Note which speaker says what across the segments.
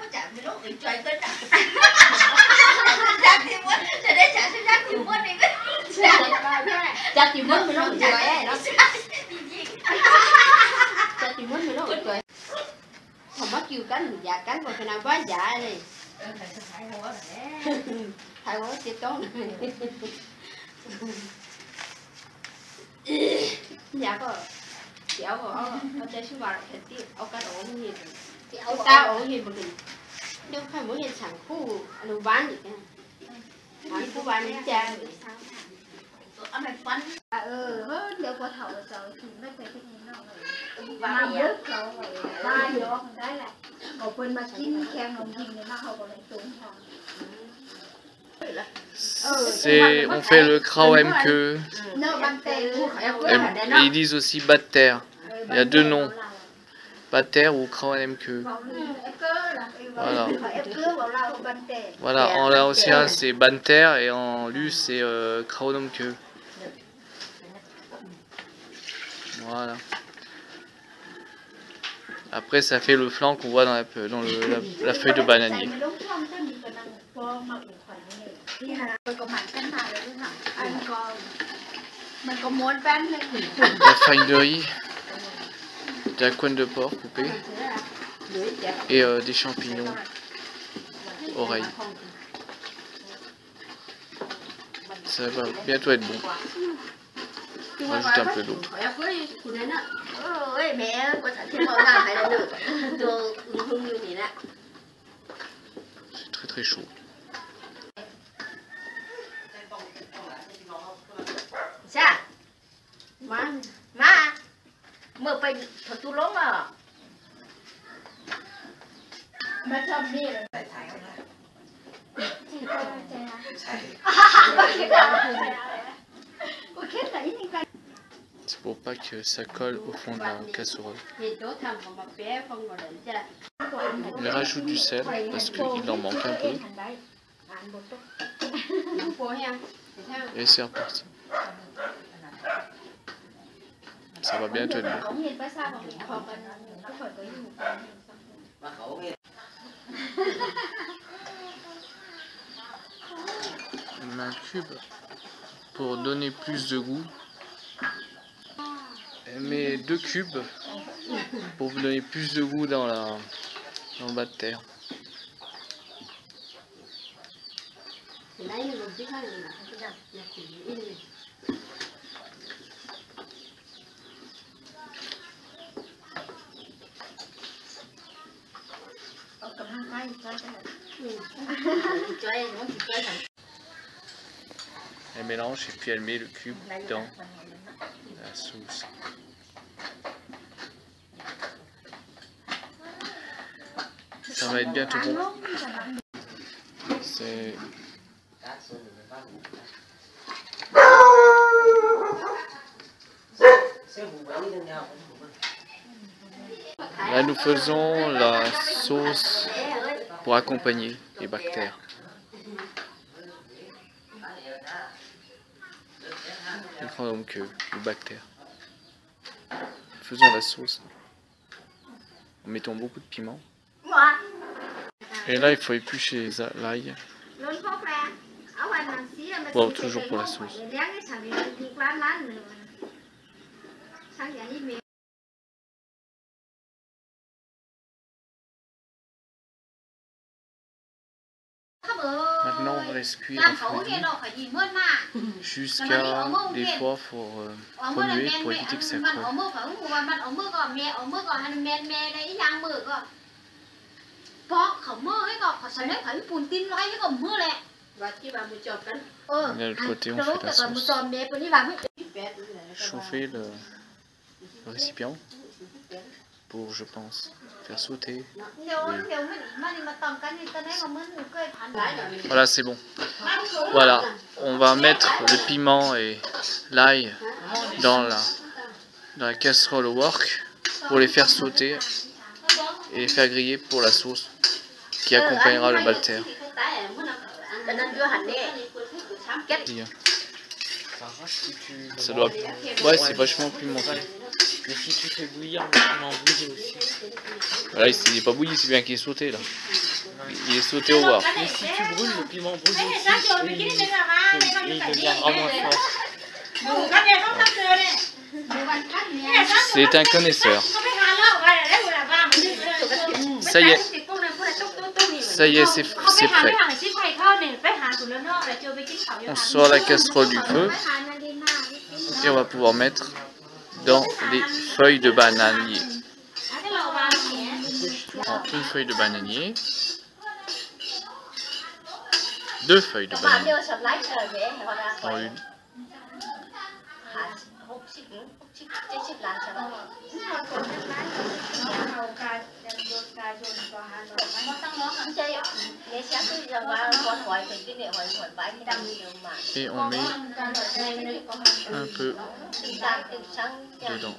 Speaker 1: có chả mấy lúc mình chơi cân chả thì muốn cho nên chả cho chả thì muốn đi chả thì muốn mấy lúc chơi ấy nó chả thì muốn mấy lúc chơi không bắt kêu cắn dạ cắn vào cái nào quá dạ này thay hóa tiếp tốt này dạ có kéo vào ở đây xuống vào cái tiếp ở cái ổ như vậy ở ta ổ như vậy nếu không muốn hiện sản khu anh bán gì anh khu bán đi cha anh này phân
Speaker 2: hơn nếu có thầu rồi thì nó phải cái gì nó và nước rồi ba vô đấy là một bên mà chín keo nồng gì nó không có lại tốn hòn.
Speaker 3: On fait le Krauemke. Et ils disent aussi Batter. Il y a deux noms. Batter ou Krauemke. Voilà. Voilà, en laotien c'est Banter et en lu c'est Krauemke. Voilà. Après ça fait le flanc qu'on voit dans la feuille de bananier. La farine de riz, de la couenne de porc coupée et des champignons oreilles. Ça va bientôt être bon. On rajoute un peu d'eau. C'est très très chaud.
Speaker 1: Mơไปthật tu lắm à
Speaker 2: mà chồng đi rồi
Speaker 3: C'est pour pas que ça colle au fond de la casserole. Il rajoute du sel parce qu'il en manque un peu. Et c'est reparti. Ça va bientôt être bon. On met un cube pour donner plus de goût. Elle met 2 cubes pour vous donner plus de goût dans le bas de terre. Elle mélange et puis elle met le cube dans la sauce. Ça va être bientôt bon. C'est... Là nous faisons la sauce pour accompagner les bactères. Donc les bactères. Faisons la sauce en mettant beaucoup de piment. Et là il faut éplucher l'ail. Bon, toujours pour la sauce. Maintenant on laisse cuire jusqu'à des fois pour remuer pour éviter que ça colle. Et de l'autre côté on fait la sauce. Chauffer le récipient pour, je pense, faire sauter. Voilà, c'est bon. Voilà, on va mettre le piment et l'ail dans la casserole au wok pour les faire sauter et les faire griller pour la sauce qui accompagnera le balter. Ça doit... Ouais, c'est vachement pimenté.
Speaker 4: Mais si tu fais bouillir, on en bouillir aussi.
Speaker 3: Voilà, il n'est pas bouilli, c'est bien qu'il est sauté là. il est sauté au wok.
Speaker 4: Mais si tu brûles, le piment brûle aussi et il deviendra moins fort.
Speaker 3: C'est un connaisseur. Ça y est, c'est prêt. On sort la casserole du feu et on va pouvoir mettre dans les feuilles de bananier. Une feuille de bananier, 2 feuilles de bananier en une. Et on met un peu dedans.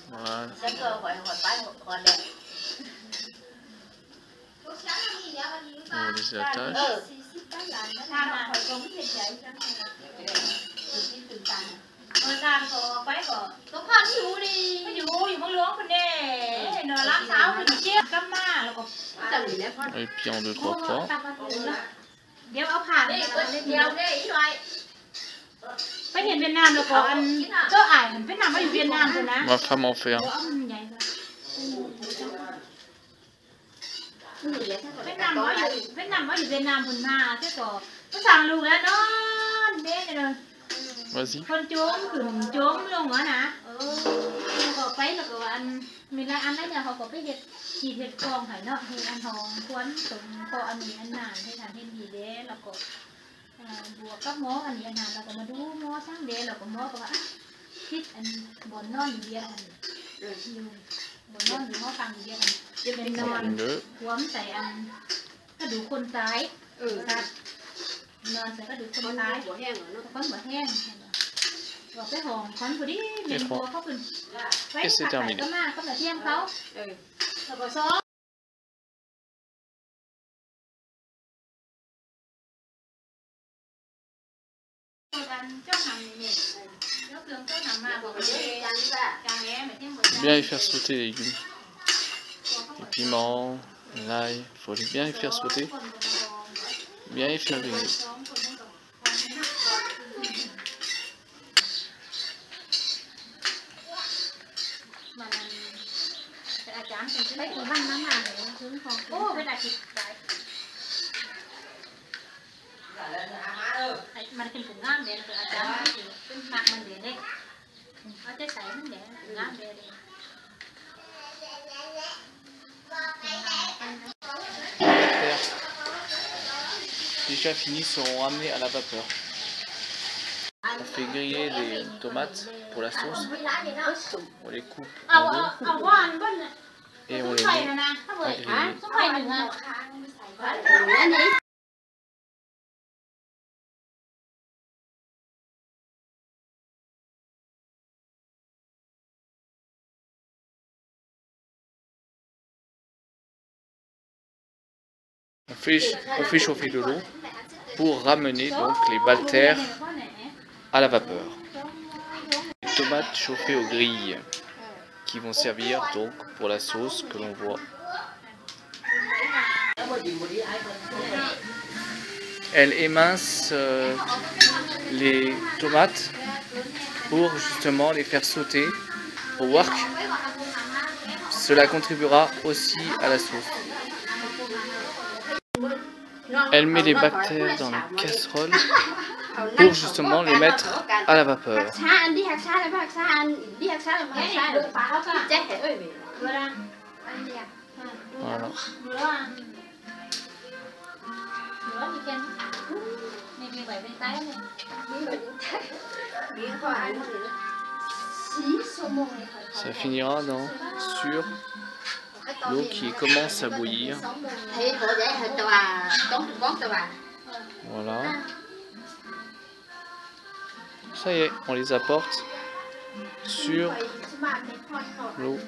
Speaker 3: Voilà. On les attache. Et puis en 2-3 fois. Ma femme en fait un.
Speaker 2: เวียดนามว่าอยู่เวียดนามคนมาแค่ก็สั่งลูกแล้วนอนเด้เลย
Speaker 3: Vas-y.
Speaker 2: คนโจมขึ้นโจมลงเหรอนะก็ไปแล้วก็อันมีหลายอันแล้วเนี่ยเขาก็ไปเฮ็ดขีดเฮ็ดกองให้เนาะเฮ็ดอันทองควนตรงคออันนี้อันนานให้ทานเฮ็ดดีเด้แล้วก็บวกกับหมออันนี้อันนานแล้วก็มาดูหมอช่างเด้แล้วก็หมอก็ว่าคิดอันบ่นอนอยู่เดียวอันบ่นอนอยู่หมอฟังอยู่เดียวอันจะเป็นนอนหัวมันใส่อันกระดูกคนตายครับนอนใส่กระดูกคนตายหัวแห้งเนาะคนหัวแห้งบอกไปหอมคอนพอดีเห็นตัวเขาเป็นไว้ผักไก่ก็มากก็แบบเที่ยงเขาแล้วก็ซ้อ
Speaker 3: Bien les faire sauter les légumes. Les piments, l'ail, il faut bien les faire sauter. Bien les faire griller.
Speaker 2: ไปถึงบ้านน้ำมาเลยซื้อของโอ้ไม่ได้คิดไปมันเป็นถุงงามเด่นอาจารย์เป็นผักมันเด่นเด็กเขาจะใส่มันเด่นงามเด่น
Speaker 3: Déjà finis seront ramenés à la vapeur. On fait griller les tomates pour la sauce. On les coupe en deux. Et on les met à griller. On fait chauffer de l'eau pour ramener donc les baltères à la vapeur. Les tomates chauffées aux grilles qui vont servir donc pour la sauce que l'on voit. Elle émince les tomates pour justement les faire sauter au wok. Cela contribuera aussi à la sauce. Elle met les bactéries dans la casserole pour justement les mettre à la vapeur. Voilà. Ça finira sur l'eau qui commence à bouillir. Voilà. Ça y est, on les apporte sur l'eau.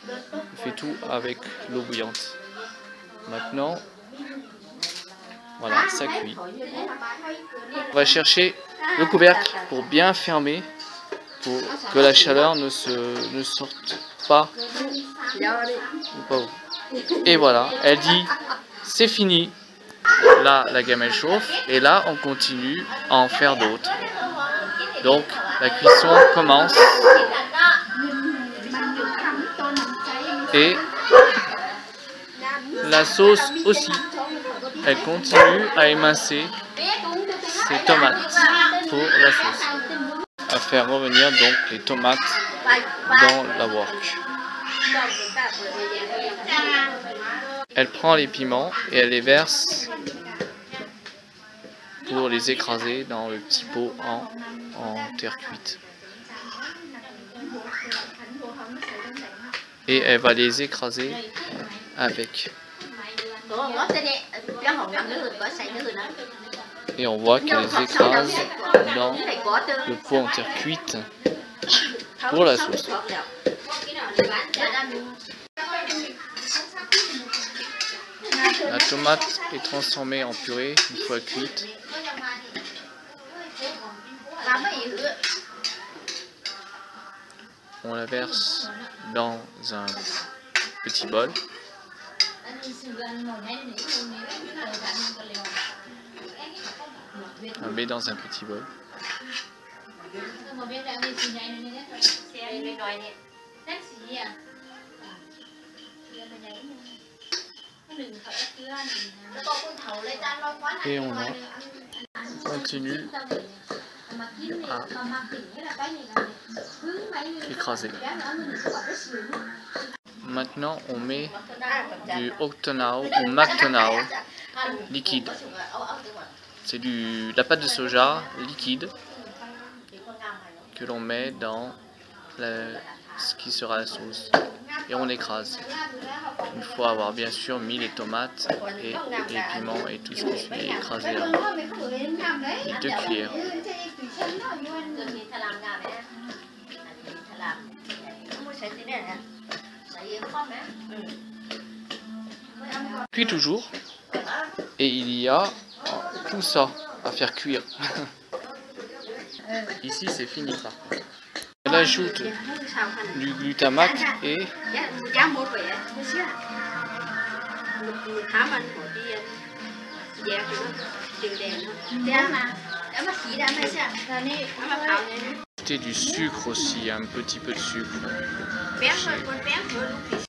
Speaker 3: On fait tout avec l'eau bouillante. Maintenant, voilà, ça cuit. On va chercher le couvercle pour bien fermer, pour que la chaleur ne sorte pas. Ou pas où. Et voilà, elle dit c'est fini. Là, la gamelle chauffe et là, on continue à en faire d'autres. Donc, la cuisson commence et la sauce aussi. Elle continue à émincer ses tomates pour la sauce. À faire revenir donc les tomates dans la wok. Elle prend les piments et elle les verse pour les écraser dans le petit pot en terre cuite. Et elle va les écraser avec. Et on voit qu'elle les écrase dans le pot en terre cuite pour la sauce. La tomate est transformée en purée une fois cuite. On la verse dans un petit bol. On met dans un petit bol. Et on continue à écraser. Maintenant, on met du octonao ou mactonao liquide. C'est la pâte de soja liquide que l'on met dans ce qui sera la sauce. Et on écrase. Une fois avoir bien sûr mis les tomates et les piments et tout ce qui suit écrasé là. Les 2 cuillères. Puis toujours. Et il y a tout ça à faire cuire. Ici c'est fini par contre. Elle ajoute du glutamate et ajouter du sucre aussi, un petit peu de sucre.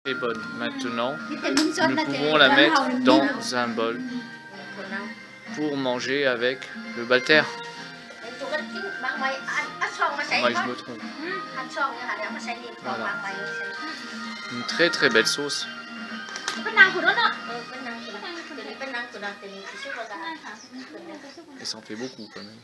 Speaker 3: C'est bonne. Maintenant, nous pouvons la mettre dans un bol pour manger avec le balter. Moi, je me trompe. Voilà. Une très très belle sauce. Et ça en fait beaucoup quand même.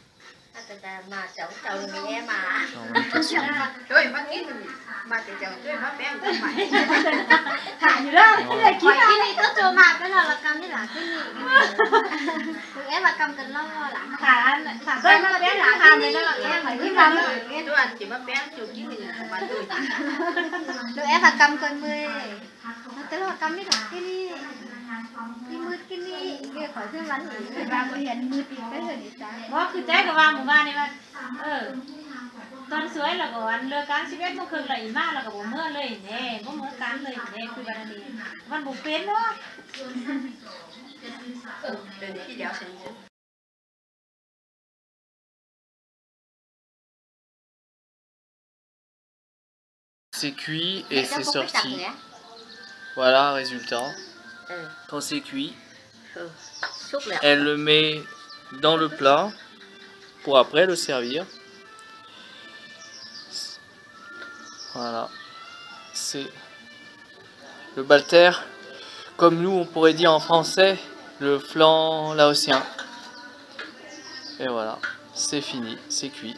Speaker 2: ว่าคือใจกับว่าหมู่บ้านนี่ว่าตอนสวยแล้วก็วันเลิกการ11 โมงครึ่งเลยอีมาแล้วก็บ่เมื่อเลยแน่บ่เมื่อการเลยแน่คือวันนี้มันบ่เป็นเนาะ
Speaker 3: C'est cuit et c'est sorti. Voilà, résultat. Quand c'est cuit, elle le met dans le plat pour après le servir. Voilà. C'est le balter, comme nous on pourrait dire en français, le flan laotien. Et voilà, c'est fini, c'est cuit.